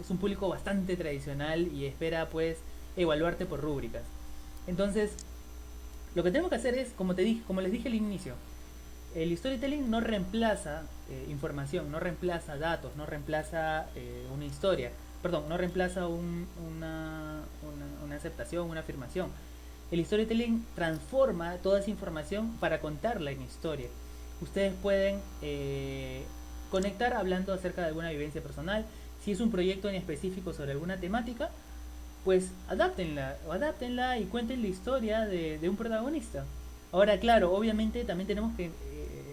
un público bastante tradicional y espera pues evaluarte por rúbricas. Entonces, lo que tenemos que hacer es, como les dije al inicio, el storytelling no reemplaza información, no reemplaza datos, no reemplaza una historia, perdón, no reemplaza una aceptación, una afirmación. El storytelling transforma toda esa información para contarla en historia. Ustedes pueden conectar hablando acerca de alguna vivencia personal. Si es un proyecto en específico sobre alguna temática, pues adáptenla y cuenten la historia de un protagonista. Ahora, claro, obviamente también tenemos que...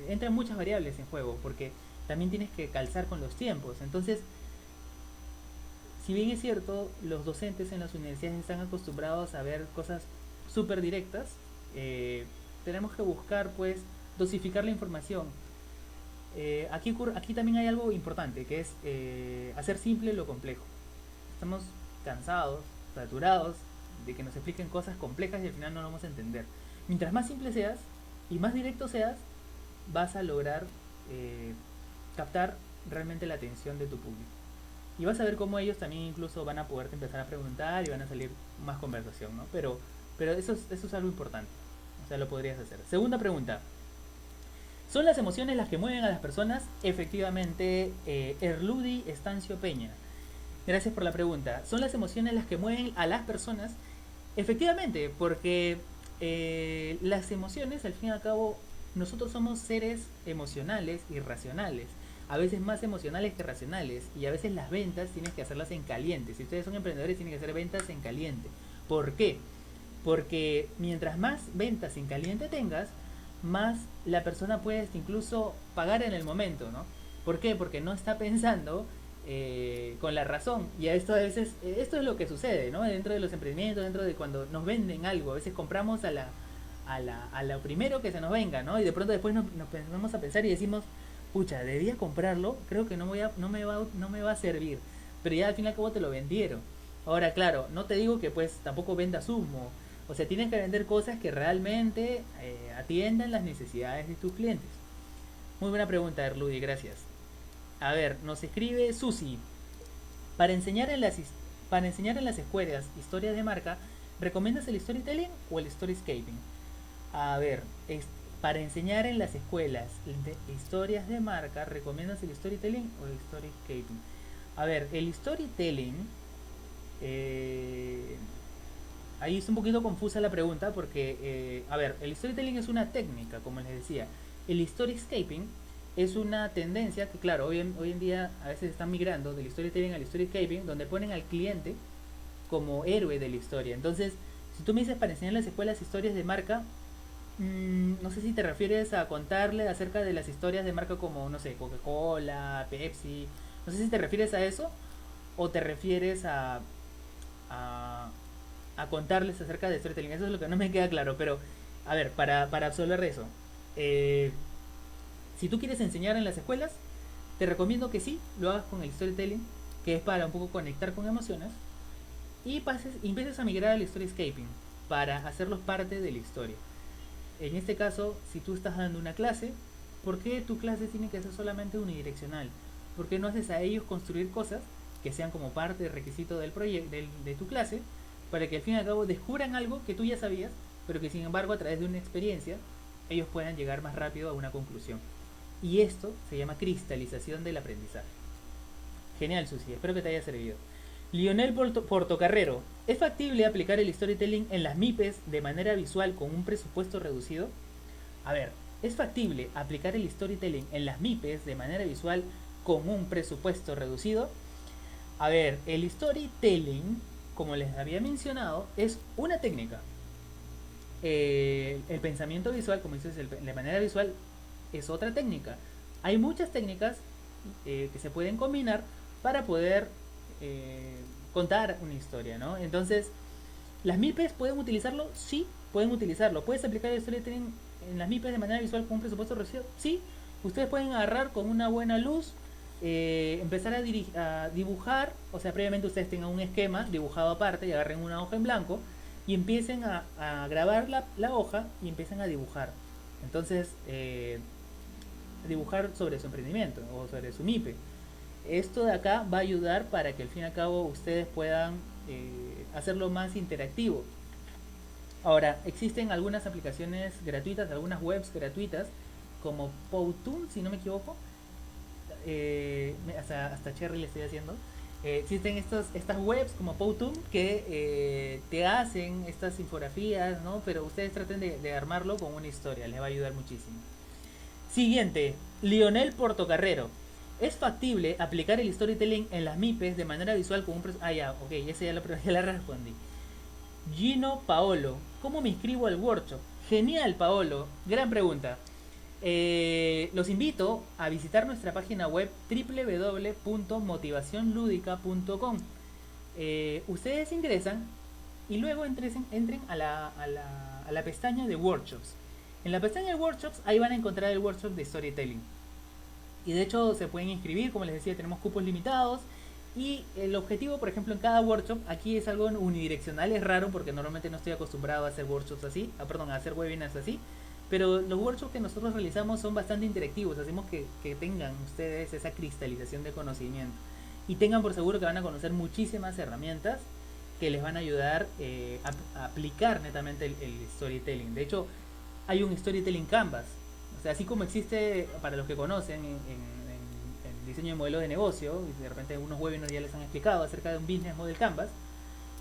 entran muchas variables en juego, porque también tienes que calzar con los tiempos. Entonces, si bien es cierto, los docentes en las universidades están acostumbrados a ver cosas súper directas, tenemos que buscar, pues, dosificar la información. Aquí también hay algo importante, que es hacer simple lo complejo. Estamos cansados, saturados de que nos expliquen cosas complejas y al final no lo vamos a entender. Mientras más simple seas y más directo seas, vas a lograr captar realmente la atención de tu público. Y vas a ver cómo ellos también incluso van a poderte empezar a preguntar y van a salir más conversación, ¿no? Pero eso es algo importante. O sea, lo podrías hacer. Segunda pregunta. ¿Son las emociones las que mueven a las personas? Efectivamente, Erludi Estancio Peña. Gracias por la pregunta. ¿Son las emociones las que mueven a las personas? Efectivamente, porque las emociones, al fin y al cabo, nosotros somos seres emocionales y racionales. A veces más emocionales que racionales. Y a veces las ventas tienes que hacerlas en caliente. Si ustedes son emprendedores, tienen que hacer ventas en caliente. ¿Por qué? Porque mientras más ventas en caliente tengas, más la persona puede incluso pagar en el momento, ¿no? ¿Por qué? Porque no está pensando con la razón. Y a veces esto es lo que sucede, ¿no? Dentro de los emprendimientos, dentro de cuando nos venden algo, a veces compramos a lo primero que se nos venga, ¿no? Y de pronto después nos ponemos a pensar y decimos, pucha, debía comprarlo, creo que no me va a servir. Pero ya al fin y al cabo te lo vendieron. Ahora, claro, no te digo que pues tampoco vendas humo. O sea, tienes que vender cosas que realmente atiendan las necesidades de tus clientes. Muy buena pregunta, Erludi, gracias. A ver, nos escribe Susi. Para enseñar en las escuelas historias de marca, ¿recomiendas el storytelling o el storyscaping? A ver, para enseñar en las escuelas de historias de marca, ¿recomiendas el storytelling o el storyscaping? A ver, el storytelling... ahí es un poquito confusa la pregunta porque, a ver, el storytelling es una técnica, como les decía. El storyscaping es una tendencia que, claro, hoy en día a veces están migrando del storytelling al storyscaping, donde ponen al cliente como héroe de la historia. Entonces, si tú me dices para enseñar en las escuelas historias de marca, No sé si te refieres a contarle acerca de las historias de marca como, no sé, Coca-Cola, Pepsi. No sé si te refieres a eso o te refieres a, a contarles acerca de storytelling. Eso es lo que no me queda claro, pero a ver, para absolver eso. eh, si tú quieres enseñar en las escuelas, te recomiendo que sí, lo hagas con el storytelling, que es para un poco conectar con emociones, y empieces a migrar al storyscaping para hacerlos parte de la historia. En este caso, si tú estás dando una clase, ¿por qué tu clase tiene que ser solamente unidireccional? ¿Por qué no haces a ellos construir cosas que sean como parte del requisito del proyecto de tu clase, para que al fin y al cabo descubran algo que tú ya sabías, pero que sin embargo a través de una experiencia ellos puedan llegar más rápido a una conclusión? Y esto se llama cristalización del aprendizaje. Genial, Susi, espero que te haya servido. Lionel Portocarrero, ¿es factible aplicar el storytelling en las MIPES de manera visual con un presupuesto reducido? A ver, ¿es factible aplicar el storytelling en las MIPES de manera visual con un presupuesto reducido? A ver, el storytelling, como les había mencionado, es una técnica. El pensamiento visual, como dices, de manera visual, es otra técnica. Hay muchas técnicas que se pueden combinar para poder contar una historia, ¿no? Entonces, ¿las MIPES pueden utilizarlo? Sí, pueden utilizarlo. ¿Puedes aplicar el storytelling en las MIPES de manera visual con un presupuesto reducido? Sí, ustedes pueden agarrar con una buena luz, empezar a dibujar, o sea, previamente ustedes tengan un esquema dibujado aparte y agarren una hoja en blanco y empiecen a grabar la hoja y empiecen a dibujar. Entonces, dibujar sobre su emprendimiento o sobre su MIPE. Esto de acá va a ayudar para que al fin y al cabo ustedes puedan hacerlo más interactivo. Ahora, existen algunas aplicaciones gratuitas, algunas webs gratuitas, como Powtoon, si no me equivoco. Hasta Cherry le estoy haciendo. Existen estas webs como Powtoon que te hacen estas infografías, ¿no? Pero ustedes traten de armarlo con una historia, les va a ayudar muchísimo. Siguiente, Lionel Portocarrero. ¿Es factible aplicar el storytelling en las MIPES de manera visual con un ya, ok, esa ya la respondí. Gino Paolo, ¿cómo me inscribo al workshop? Genial, Paolo, gran pregunta. Los invito a visitar nuestra página web www.motivacionludica.com. Ustedes ingresan y luego entren a la pestaña de workshops. En la pestaña de workshops, ahí van a encontrar el workshop de storytelling. Y de hecho se pueden inscribir, como les decía, tenemos cupos limitados. Y el objetivo, por ejemplo, en cada workshop, aquí es algo unidireccional, es raro porque normalmente no estoy acostumbrado a hacer workshops así, a hacer webinars así. Pero los workshops que nosotros realizamos son bastante interactivos, hacemos que tengan ustedes esa cristalización de conocimiento. Y tengan por seguro que van a conocer muchísimas herramientas que les van a ayudar a aplicar netamente el storytelling. De hecho, hay un storytelling canvas. O sea, así como existe, para los que conocen, en diseño de modelo de negocio, y de repente unos webinars ya les han explicado acerca de un business model canvas,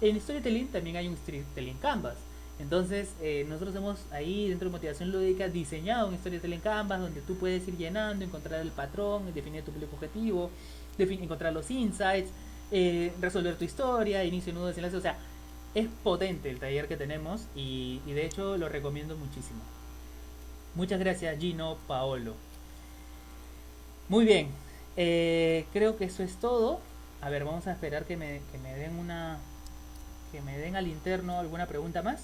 en storytelling también hay un storytelling canvas. Entonces, nosotros hemos ahí dentro de Motivación Lúdica diseñado un storytelling canvas donde tú puedes ir llenando, encontrar el patrón, definir tu público objetivo, encontrar los insights, resolver tu historia, inicio, nudo, desenlace. O sea, es potente el taller que tenemos y de hecho lo recomiendo muchísimo. Muchas gracias, Gino Paolo. Muy bien, creo que eso es todo. A ver, vamos a esperar que me den al interno alguna pregunta más.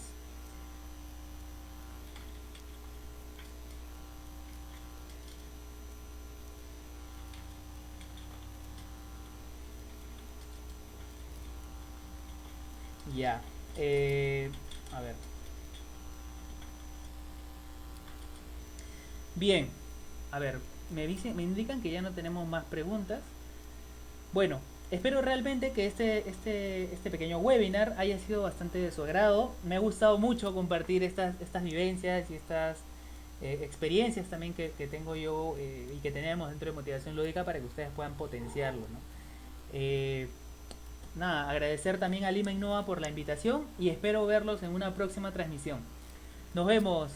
Ya, a ver. Bien, a ver, me indican que ya no tenemos más preguntas. Bueno, espero realmente que este pequeño webinar haya sido bastante de su agrado. Me ha gustado mucho compartir estas vivencias y estas experiencias también que tengo yo y que tenemos dentro de Motivación Lúdica para que ustedes puedan potenciarlo, ¿no? Nada, agradecer también a Lima Innova por la invitación y espero verlos en una próxima transmisión. Nos vemos.